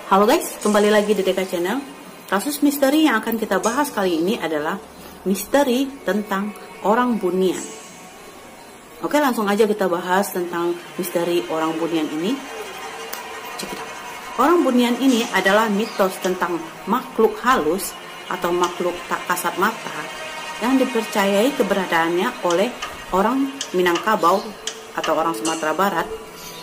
Halo guys, kembali lagi di Deka Channel. Kasus misteri yang akan kita bahas kali ini adalah misteri tentang orang Bunian. Oke, langsung aja kita bahas tentang misteri orang Bunian ini. Cek it out. Orang Bunian ini adalah mitos tentang makhluk halus atau makhluk tak kasat mata yang dipercayai keberadaannya oleh orang Minangkabau atau orang Sumatera Barat,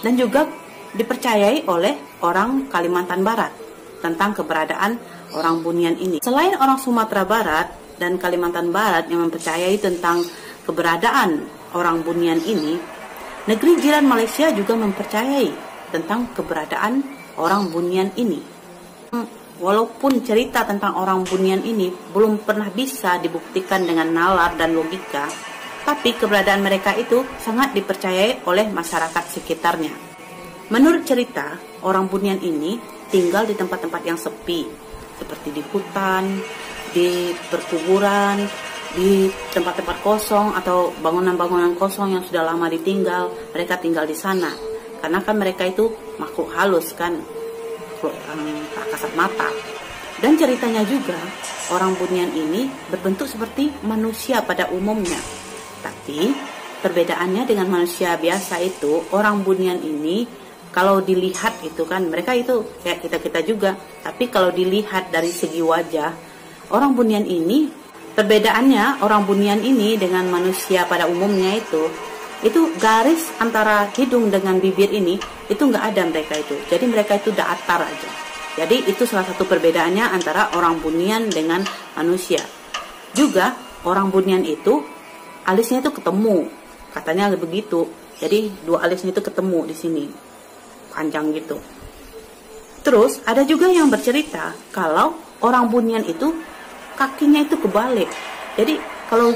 dan juga dipercayai oleh orang Kalimantan Barat tentang keberadaan orang Bunian ini. Selain orang Sumatera Barat dan Kalimantan Barat yang mempercayai tentang keberadaan orang Bunian ini, negeri jiran Malaysia juga mempercayai tentang keberadaan orang Bunian ini. Walaupun cerita tentang orang Bunian ini belum pernah bisa dibuktikan dengan nalar dan logika, tapi keberadaan mereka itu sangat dipercayai oleh masyarakat sekitarnya. Menurut cerita, orang Bunian ini tinggal di tempat-tempat yang sepi, seperti di hutan, di perkuburan, di tempat-tempat kosong atau bangunan-bangunan kosong yang sudah lama ditinggal. Mereka tinggal di sana, karena kan mereka itu makhluk halus kan, makhluk tak kasat mata. Dan ceritanya juga, orang Bunian ini berbentuk seperti manusia pada umumnya. Tapi, perbedaannya dengan manusia biasa itu, orang Bunian ini kalau dilihat itu kan, mereka itu kayak kita-kita juga. Tapi kalau dilihat dari segi wajah, orang Bunian ini, perbedaannya orang Bunian ini dengan manusia pada umumnya itu garis antara hidung dengan bibir ini, itu nggak ada mereka itu. Jadi mereka itu datar aja. Jadi itu salah satu perbedaannya antara orang Bunian dengan manusia. Juga orang Bunian itu, alisnya itu ketemu. Katanya begitu. Jadi dua alisnya itu ketemu di sini. Panjang gitu. Terus ada juga yang bercerita kalau orang Bunian itu kakinya itu kebalik. Jadi kalau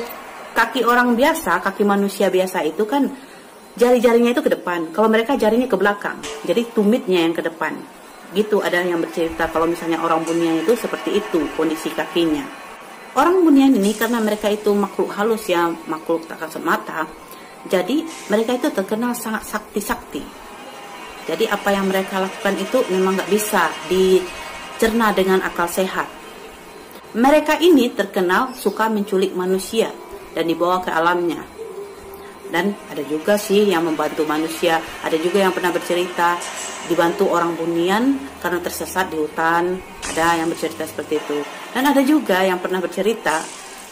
kaki orang biasa, kaki manusia biasa itu kan jari-jarinya itu ke depan. Kalau mereka jarinya ke belakang. Jadi tumitnya yang ke depan. Gitu ada yang bercerita kalau misalnya orang Bunian itu seperti itu kondisi kakinya. Orang Bunian ini karena mereka itu makhluk halus ya, makhluk tak kasat mata. Jadi mereka itu terkenal sangat sakti-sakti. Jadi apa yang mereka lakukan itu memang nggak bisa dicerna dengan akal sehat. Mereka ini terkenal suka menculik manusia dan dibawa ke alamnya. Dan ada juga sih yang membantu manusia. Ada juga yang pernah bercerita dibantu orang Bunian karena tersesat di hutan. Ada yang bercerita seperti itu. Dan ada juga yang pernah bercerita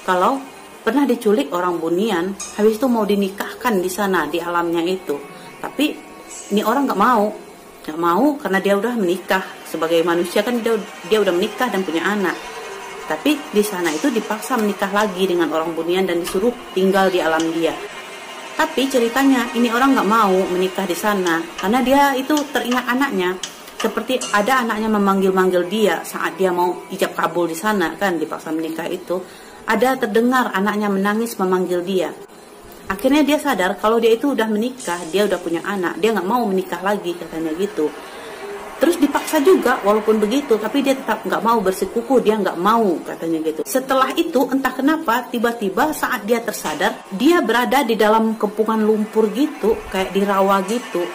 kalau pernah diculik orang Bunian, habis itu mau dinikahkan di sana di alamnya itu. Tapi ini orang nggak mau karena dia udah menikah sebagai manusia kan, dia udah menikah dan punya anak. Tapi di sana itu dipaksa menikah lagi dengan orang Bunian dan disuruh tinggal di alam dia. Tapi ceritanya ini orang nggak mau menikah di sana karena dia itu teringat anaknya. Seperti ada anaknya memanggil-manggil dia saat dia mau ijab kabul di sana kan, dipaksa menikah itu. Ada terdengar anaknya menangis memanggil dia. Akhirnya dia sadar kalau dia itu udah menikah, dia udah punya anak, dia nggak mau menikah lagi katanya gitu. Terus dipaksa juga walaupun begitu, tapi dia tetap nggak mau bersikukuh, dia nggak mau katanya gitu. Setelah itu entah kenapa tiba-tiba saat dia tersadar, dia berada di dalam kepungan lumpur gitu, kayak di rawa gitu.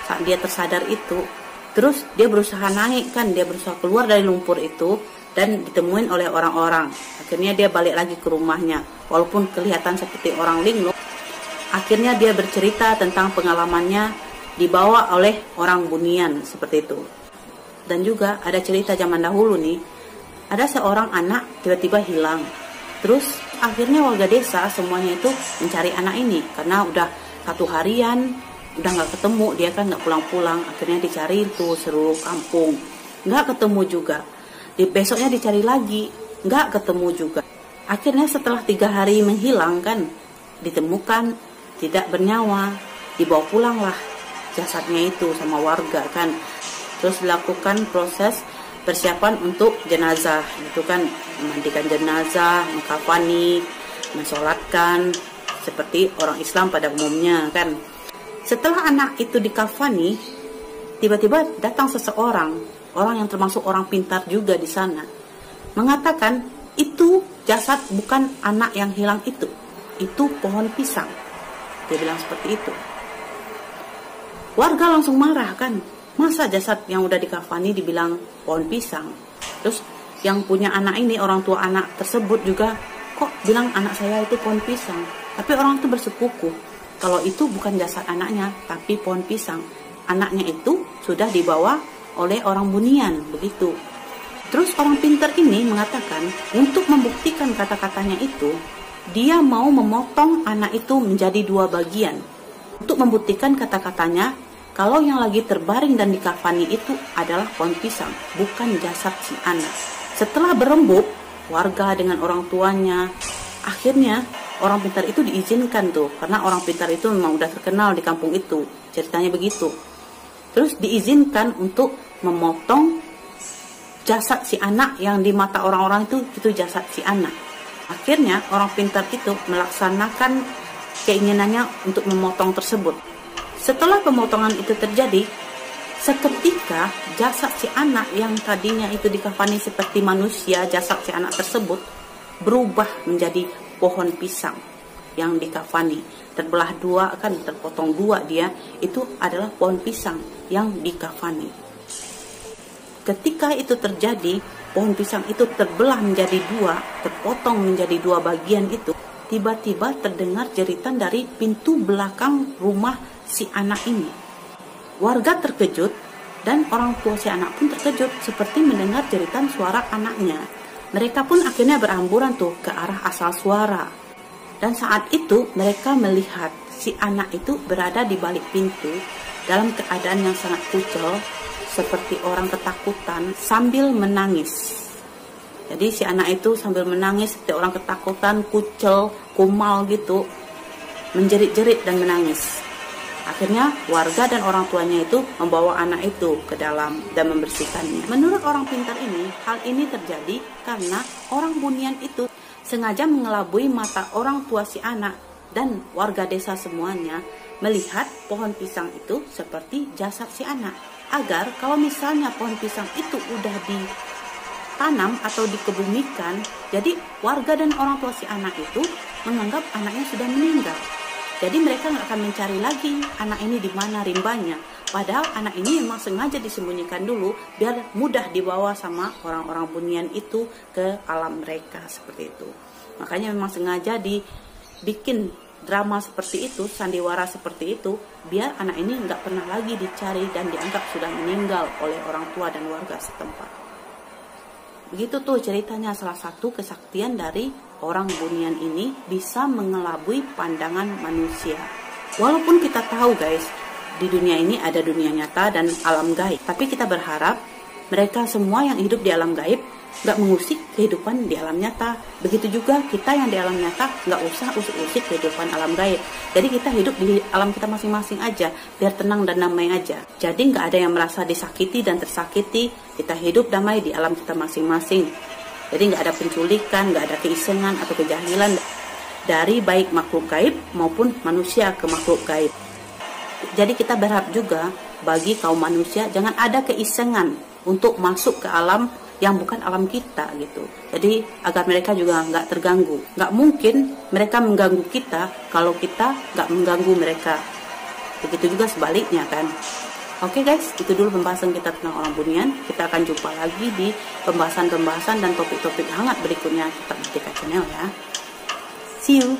Saat dia tersadar itu, terus dia berusaha naik kan, dia berusaha keluar dari lumpur itu dan ditemuin oleh orang-orang. Akhirnya dia balik lagi ke rumahnya, walaupun kelihatan seperti orang linglung. Akhirnya dia bercerita tentang pengalamannya dibawa oleh orang Bunian seperti itu. Dan juga ada cerita zaman dahulu nih, ada seorang anak tiba-tiba hilang. Terus akhirnya warga desa semuanya itu mencari anak ini karena udah 1 harian udah nggak ketemu, dia kan nggak pulang-pulang. Akhirnya dicari itu seluruh kampung, nggak ketemu juga. Besoknya dicari lagi, nggak ketemu juga. Akhirnya setelah 3 hari menghilang kan, ditemukan tidak bernyawa, dibawa pulanglah jasadnya itu sama warga kan. Terus dilakukan proses persiapan untuk jenazah, itu kan memandikan jenazah, mengkafani, mensolatkan seperti orang Islam pada umumnya kan. Setelah anak itu dikafani, tiba-tiba datang seseorang, orang yang termasuk orang pintar juga di sana, mengatakan itu jasad bukan anak yang hilang itu pohon pisang. Dia bilang seperti itu. Warga langsung marah kan. Masa jasad yang udah dikafani dibilang pohon pisang? Terus yang punya anak ini, orang tua anak tersebut juga kok bilang anak saya itu pohon pisang. Tapi orang itu bersekukuh kalau itu bukan jasad anaknya, tapi pohon pisang. Anaknya itu sudah dibawa oleh orang bunian, begitu. Terus orang pintar ini mengatakan untuk membuktikan kata-katanya itu, dia mau memotong anak itu menjadi 2 bagian. Untuk membuktikan kata-katanya kalau yang lagi terbaring dan dikafani itu adalah pohon pisang, bukan jasad si anak. Setelah berembuk, warga dengan orang tuanya, akhirnya orang pintar itu diizinkan tuh, karena orang pintar itu memang udah terkenal di kampung itu, ceritanya begitu. Terus diizinkan untuk memotong jasad si anak yang di mata orang-orang itu jasad si anak. Akhirnya orang pintar itu melaksanakan keinginannya untuk memotong tersebut. Setelah pemotongan itu terjadi, seketika jasad si anak yang tadinya itu dikafani seperti manusia, jasad si anak tersebut berubah menjadi pohon pisang yang dikafani. Terbelah 2 kan, terpotong 2 dia, itu adalah pohon pisang yang dikafani. Ketika itu terjadi, pohon pisang itu terbelah menjadi 2, terpotong menjadi 2 bagian itu, tiba-tiba terdengar jeritan dari pintu belakang rumah si anak ini. Warga terkejut dan orang tua si anak pun terkejut seperti mendengar jeritan suara anaknya. Mereka pun akhirnya beramburan tuh ke arah asal suara. Dan saat itu mereka melihat si anak itu berada di balik pintu dalam keadaan yang sangat kucel, seperti orang ketakutan sambil menangis. Jadi si anak itu sambil menangis seperti orang ketakutan, kucel, kumal gitu, menjerit-jerit dan menangis. Akhirnya warga dan orang tuanya itu membawa anak itu ke dalam dan membersihkannya. Menurut orang pintar ini, hal ini terjadi karena orang bunian itu sengaja mengelabui mata orang tua si anak dan warga desa semuanya melihat pohon pisang itu seperti jasad si anak. Agar kalau misalnya pohon pisang itu udah ditanam atau dikebumikan, jadi warga dan orang tua si anak itu menganggap anaknya sudah meninggal. Jadi mereka nggak akan mencari lagi anak ini di mana rimbanya. Padahal anak ini memang sengaja disembunyikan dulu biar mudah dibawa sama orang-orang bunian itu ke alam mereka seperti itu. Makanya memang sengaja dibikin drama seperti itu, sandiwara seperti itu, biar anak ini nggak pernah lagi dicari dan dianggap sudah meninggal oleh orang tua dan warga setempat. Begitu tuh ceritanya, salah satu kesaktian dari orang bunian ini bisa mengelabui pandangan manusia. Walaupun kita tahu guys, di dunia ini ada dunia nyata dan alam gaib, tapi kita berharap mereka semua yang hidup di alam gaib nggak mengusik kehidupan di alam nyata. Begitu juga kita yang di alam nyata nggak usah usik-usik kehidupan alam gaib. Jadi kita hidup di alam kita masing-masing aja, biar tenang dan damai aja. Jadi nggak ada yang merasa disakiti dan tersakiti. Kita hidup damai di alam kita masing-masing. Jadi nggak ada penculikan, nggak ada keisengan atau kejahilan dari baik makhluk gaib maupun manusia ke makhluk gaib. Jadi kita berharap juga bagi kaum manusia jangan ada keisengan untuk masuk ke alam yang bukan alam kita gitu. Jadi agar mereka juga nggak terganggu. Nggak mungkin mereka mengganggu kita kalau kita nggak mengganggu mereka. Begitu juga sebaliknya kan. Oke guys, itu dulu pembahasan kita tentang orang bunian. Kita akan jumpa lagi di pembahasan-pembahasan dan topik-topik hangat berikutnya. Tetap di TK Channel ya. See you.